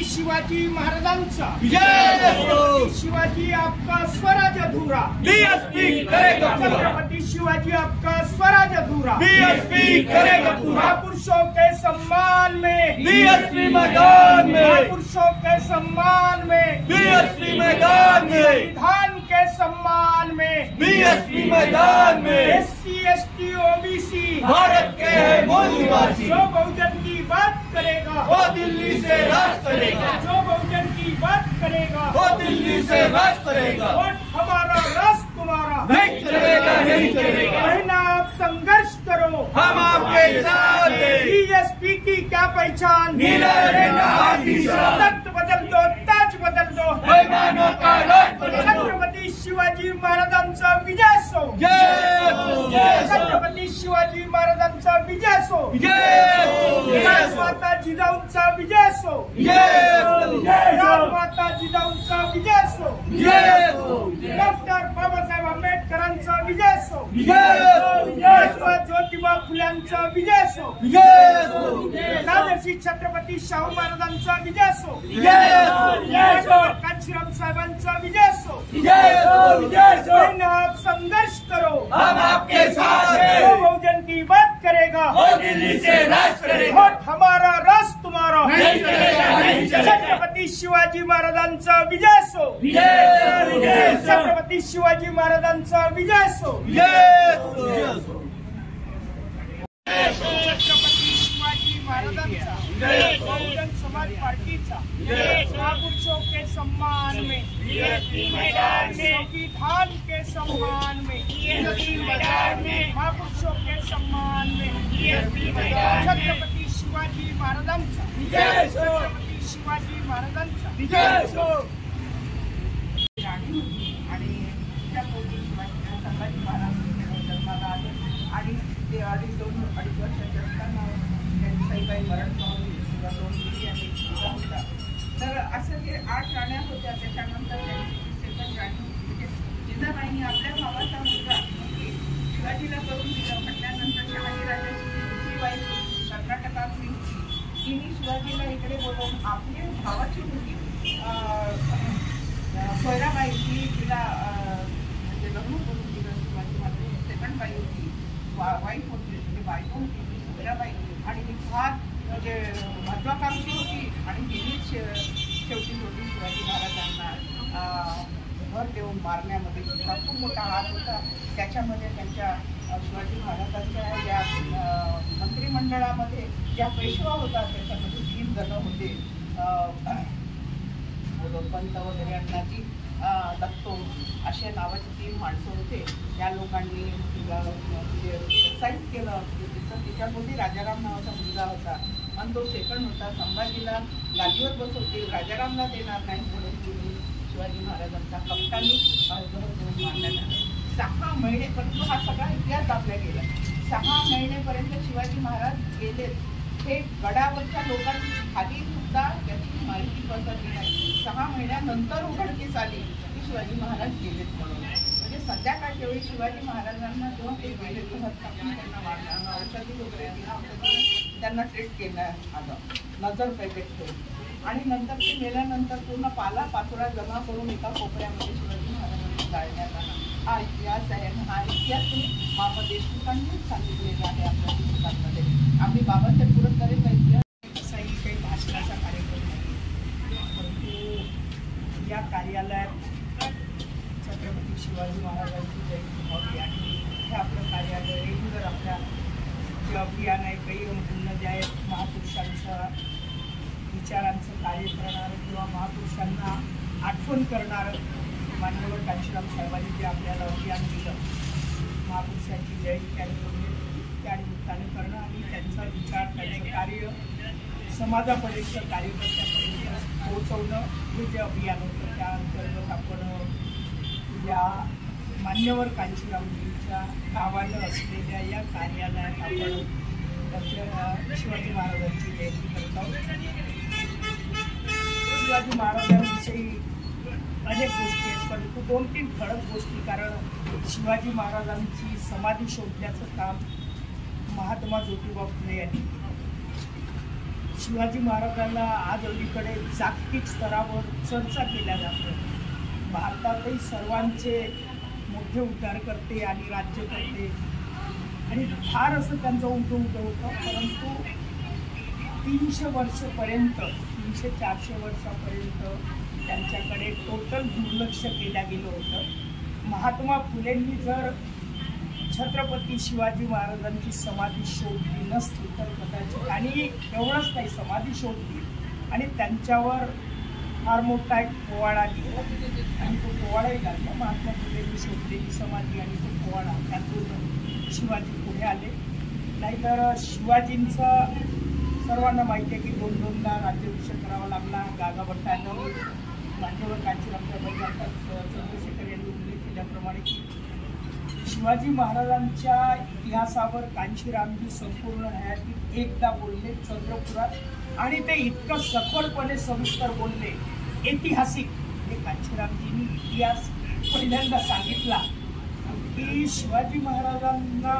शिवाजी महाराजांचा विजय। शिवाजी आपका स्वराज अधूरा बीएसपी करेगा पूरा। छत्रपति शिवाजी आपका स्वराज अधूरा बीएसपी करेगा पूरा। महापुरुषों के सम्मान में बीएसपी मैदान में। महापुरुषों के सम्मान में बीएसपी मैदान में। संविधान के सम्मान में बीएसपी मैदान में। SC ST OBC भारत के है मूल निवासी। जो बहुजन की बात करेगा वो दिल्ली से राज करेगा। जो बहुजन की बात करेगा वो दिल्ली से राज करेगा। वोट हमारा राष्ट्र तुम्हारा नहीं चलेगा, नहीं चलेगा। बहना आप संघर्ष करो हम आपके साथ हैं। BSP की क्या पहचान नीला झंडा हाथ निशान। तख्त बदल दो, ताज बदल दो, बेईमानों का राज बदल दो। छत्रपती शिवाजी महाराजांचा विजय सो जय हो, जय हो। छत्रपती शिवाजी महाराजांचा विजय सो जय हो, जय हो। राजमाता जिजाऊंचा विजय सो जय हो, जय हो। राजमाता जिजाऊंचा विजय सो जय हो, डॉक्टर बाबासाहेब आंबेडकरांचा विजय सो जय हो, जय हो। ज्योतिबा फुल्यांचा विजय सो जय हो, राजर्षी छत्रपती शाहू महाराजांचा विजय सो जय हो, जय हो। कांशीराम साहेबांचा विजय सो जय हो, जय हो। बहना आप संघर्ष करो हम आपके साथ जो हैं। बहुजन की बात करेगा वो दिल्ली से राज करेगा। वोट हमारा राष्ट्र तुम्हारा नहीं चलेगा, नहीं चलेगा। छत्रपती शिवाजी महाराजांचा विजय सो जय हो, जय हो। छत्रपती शिवाजी महाराजांचा विजय सो जय हो, जय हो। छत्रपती शिवाजी महाराजांचा बहुजन समाज पार्टीचा महापुरुषों के सम्मान में संविधान के सम्मान में महापुरुषों के सम्मान में छत्रपती शिवाजी महाराजांचा छत्रपती शिवाजी महाराजांचा जय हो। आणि त्या पोटी संभाजी महाराज जन्माला आले आणि ते अडीच वर्षाचे असताना त्यांची साईबाई मरण पावली किंवा 2 मुली आणि मुलगा होता. तर असं जे 8 राण्या होत्या. त्याच्यानंतर त्यांची 7 राणी म्हणजे जिजाबाईंनी आपल्या भावाचा मुलगा शिवाजीला करून दिलं म्हटल्यानंतर शहाजीराजाची दुसरी बाई कर्नाटकातली होती. तिने शिवाजीला इकडे बोलवून आपल्या भावाची मुलगी सोयराबाई ही तिला म्हणजे लग्न करून दिलं. शिवाजी महाराज सेकंड बाई होती, वाईफ होती, म्हणजे बायको होती ती सोयराबाई. आणि ती फार म्हणजे महत्वाकांक्षी होती आणि तिनेच शेवटी शिवाजी महाराजांना भर देऊन मारण्यामध्ये तिचा खूप मोठा हात होता. त्याच्यामध्ये त्यांच्या शिवाजी महाराजांच्या या मंत्रिमंडळामध्ये ज्या पेशवा होता त्याच्यामध्ये 3 जण होते. पंत वगैरे अण्णाजी दत्तो अशा नावाची 3 माणसं होते. त्या लोकांनी तिला प्रोत्साहित केलं. तिच्यामध्ये राजाराम नावाचा मुलगा होता आणि तो सेकंड होता. संभाजीला गादीवर बसवतील, राजारामला देणार नाही म्हणून तिने शिवाजी महाराजांचा कप्तानी जहर देऊन मारण्यात 6 महिनेपर्यंत हा सगळा इतिहास दाबला गेला. 6 महिनेपर्यंत शिवाजी महाराज गेलेत. हे गडावरच्या लोकांनी खाली सुद्धा त्याची माहिती पसरली नाही. 6 महिन्यानंतर उघडकीस आली की शिवाजी महाराज गेलेत म्हणून. म्हणजे संध्याकाळच्या वेळी शिवाजी महाराजांना जेव्हा ते गेले तेव्हा त्यांना मारण्यानं औषधी वगैरे दिला, त्यांना ट्रीट केलं आलं नजर कैदेत ठेवून. आणि नंतर ते गेल्यानंतर पूर्ण पाला पाचोळा जमा करून एका कोपऱ्यामध्ये शिवाजी महाराजांना जाळण्यात आला. हा इतिहास आहे आणि हा इतिहास तुम्ही मामा देशमुखांनीच सांगितलेला आहे आपल्या पुस्तकांमध्ये. आम्ही बाबासाहेब पुरंदरेचा इतिहास असाही काही भाषणाचा कार्यक्रम नाही, परंतु या कार्यालयात छत्रपती शिवाजी महाराजांची जयंती व्हावी आणि हे आपलं कार्यालय रेग्युलर आपल्या जे अभियान आहे काही उन्नत आहे महापुरुषांचं विचारांचं कार्य करणारं किंवा महापुरुषांना आठवण करणारं मान्यवर कांशीराम साहेबांनी जे आपल्याला अभियान दिलं महापुरुषांची जयंती आणि पुण्यतिथी त्या निमित्ताने करणं आणि त्यांचा विचार त्यांचं कार्य समाजापर्यंत कार्यकर्त्यापर्यंत पोहोचवणं हे जे अभियान होतं त्या अंतर्गत आपण या मान्यवर कांशीरामजींच्या नावानं असलेल्या या कार्यालयात आपण त्यांच्या शिवाजी महाराजांची जयंती करत आहोत. शिवाजी महाराजांविषयी अनेक गोष्टी आहेत, परंतु 2-3 ठळक गोष्टी. कारण शिवाजी महाराजांची समाधी शोधण्याचं काम महात्मा ज्योतिबा फुले यांनी केलं. शिवाजी महाराजांना आज अलीकडे जागतिक स्तरावर चर्चा केल्या जाते. भारतातही सर्वांचे मोठे उद्धारकर्ते आणि राज्यकर्ते आणि फार असं त्यांचं उठं होतं. परंतु 300 वर्षपर्यंत 300-400 वर्षापर्यंत त्यांच्याकडे टोटल दुर्लक्ष केलं गेलं होतं. महात्मा फुलेंनी जर छत्रपती शिवाजी महाराजांची समाधी शोधली नसती तर कदाचित, आणि एवढंच नाही, समाधी शोधली आणि त्यांच्यावर फार मोठा एक पोवाडा लिहिला आणि तो पोवाडाही लागला. महात्मा फुलेंनी शोधलेली समाधी आणि तो पोवाडा, त्यातून शिवाजी पुढे आले. नाहीतर शिवाजींचा सर्वांना माहिती आहे की 2-2दा राज्याभिषेक करावा लागला. गागाभट्टानं मान्यवर कांचीरामच्या बंजारतात चंद्रशेखर यांनी उल्लेख केल्याप्रमाणे की शिवाजी महाराजांच्या इतिहासावर कांशीरामजी संपूर्ण हयातीत एकदा बोलले चंद्रपुरात, आणि ते इतकं सखोलपणे सविस्तर बोलले, ऐतिहासिक. हे कांशीरामजींनी इतिहास पहिल्यांदा सांगितला की शिवाजी महाराजांना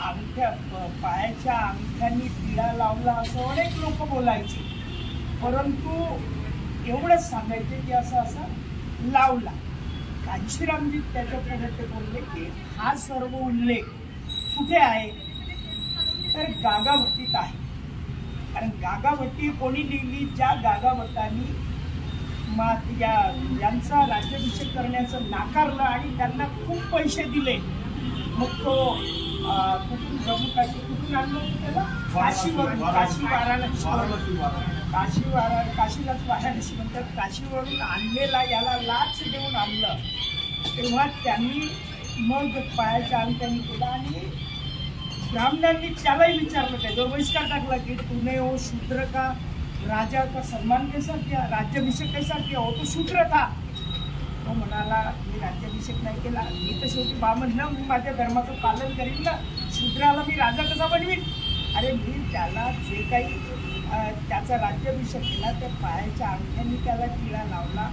अंगठ्या, पायाच्या अंगठ्यांनी टिळा लावला असं अनेक लोक बोलायचे, परंतु एवढंच सांगायचे की असं लावला. कांशीरामजी त्याच्या पुढे ते बोलले की हा सर्व उल्लेख कुठे आहे तर गागाभट्टीत आहे. कारण गागाभट्टी कोणी लिहिली? ज्या गागाभट्टांनी यांचा राज्याभिषेक करण्याचं नाकारलं आणि त्यांना खूप पैसे दिले. मग तो कुठून जम्मू काश्मीर कुठून आणलं होतं त्याला? काशीवरून, काशीलाच वाराणसी म्हणतात. काशीवरून आणलेला याला लाच देऊन आणलं. तेव्हा त्यांनी मग पायाच्या अंगठ्याने केला आणि ब्राह्मणांनी त्यालाही विचारलं, त्याच्यावर बहिष्कार टाकला की तूने वो शूद्र का राजा का सम्मान कैसा किया, राज्याभिषेक कैसा किया, हो तो शूद्र था. तो म्हणाला मी राज्याभिषेक नाही केला, मी तर शेवटी ब्राह्मण ना, मी माझ्या धर्माचं पालन करीन ना, शूद्राला मी राजा कसा बनवीन? अरे मी त्याला जे काही त्याचा राज्याभिषेक केला त्या पायाच्या अंगठ्याने त्याला टिळा लावला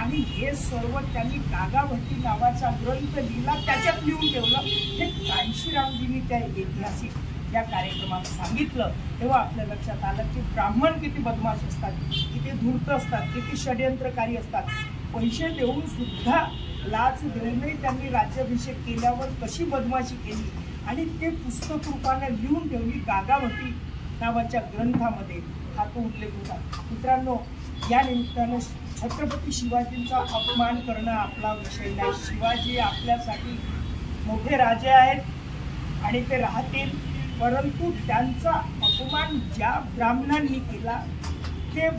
आणि हे सर्व त्यांनी गागाभट्टी नावाचा ग्रंथ लिहिला, त्याच्यात लिहून ठेवलं. हे कांशीरामजींनी त्या ऐतिहासिक या कार्यक्रमात सांगितलं. तेव्हा आपल्या लक्षात आलं की ब्राह्मण किती बदमाश असतात, किती धूर्त असतात, किती षड्यंत्रकारी असतात. पैसे देऊन सुद्धा, लाच देऊनही त्यांनी राज्याभिषेक केल्यावर कशी बदमाशी केली आणि ते पुस्तक रूपाने लिहून ठेवली गागाभट्टी नावाच्या ग्रंथामध्ये. हा तो उल्लेख होता. मित्रांनो, या निमित्तानं छत्रपती शिवाजींचा अपमान करणं आपला विषय नाही. शिवाजी आपल्यासाठी मोठे राजे आहेत आणि ते राहतील, परंतु त्यांचा अपमान ज्या ब्राह्मणांनी केला ते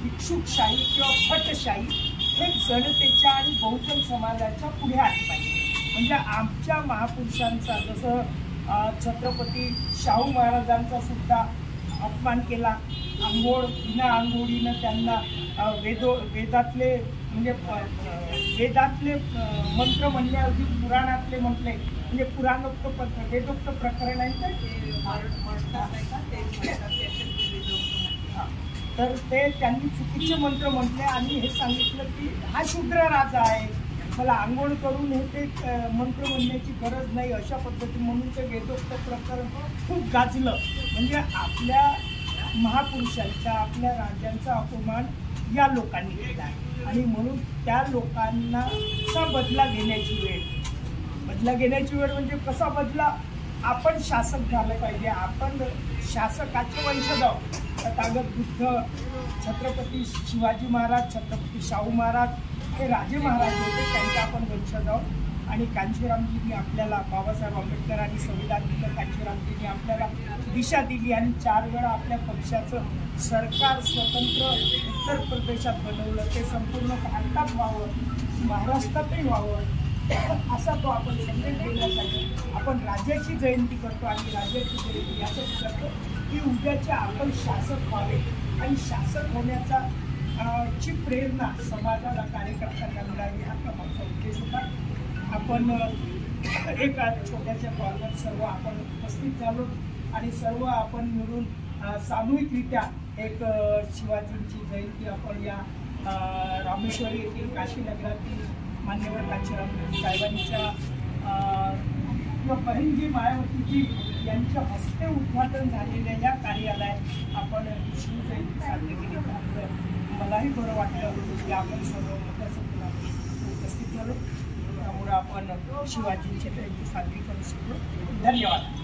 भिक्षुकशाही किंवा फटशाही हे जनतेच्या आणि बहुजन समाजाच्या पुढे आली पाहिजे. म्हणजे आमच्या महापुरुषांचा, जसं छत्रपती शाहू महाराजांचा सुद्धा अपमान केला. आंघोळ बिना आंघोळीनं त्यांना वेदातले म्हणजे वेदातले मंत्र म्हणण्याऐवजी पुराणातले म्हटले, म्हणजे पुराणोक्त वेदोक्त प्रकरण आहे तर ते त्यांनी चुकीचे मंत्र म्हटले आणि हे सांगितलं की हा शूद्र राजा आहे, मला आंघोळ करून हे ते मंत्र म्हणण्याची गरज नाही, अशा पद्धती म्हणून ते वेदोक्त प्रकरण खूप गाजलं. म्हणजे आपल्या महापुरुषांचा, आपल्या राजांचा अपमान या लोकांनी केला आहे आणि म्हणून त्या लोकांना बदला घेण्याची वेळ म्हणजे कसा बदला? आपण शासक झालं पाहिजे. आपण शासकाचे वंशज आहोत. तथागत बुद्ध, छत्रपती शिवाजी महाराज, छत्रपती शाहू महाराज हे राजे महाराज होते, त्यांचा आपण वंशज आहोत. आणि कांशीरामजींनी आपल्याला, बाबासाहेब आंबेडकरांनी संविधान दिलं, कांशीरामजींनी आपल्याला दिशा दिली आणि 4 वेळा आपल्या पक्षाचं सरकार स्वतंत्र उत्तर प्रदेशात बनवलं. ते संपूर्ण भारतात व्हावं, महाराष्ट्रातही व्हावं असा तो आपण संदेश देण्यासाठी आपण राज्याची जयंती करतो. आणि राज्याची जयंती यासाठी करतो की उद्याच्या आपण शासक व्हावे आणि शासक होण्याचा ची प्रेरणा समाजाला, कार्यकर्त्यांना मिळावी, हा आमचा उद्देश होता. आपण एका छोट्याशा कॉलवर सर्व आपण उपस्थित झालो आणि सर्व आपण मिळून सामूहिकरित्या एक शिवाजींची जयंती आपण या रामेश्वरी येथील काशी नगरातील मान्यवर कांशीराम साहेबांच्या किंवा बहीणजी मायावतीजी यांच्या हस्ते उद्घाटन झालेल्या या कार्यालयात आपण शिवजयंती साजरी केली. त्यामुळे मलाही बरं वाटलं की आपण सर्व मोठ्या संख्येने उपस्थित झालो. त्यामुळे आपण शिवाजींची जयंती साजरी करू शकलो. धन्यवाद.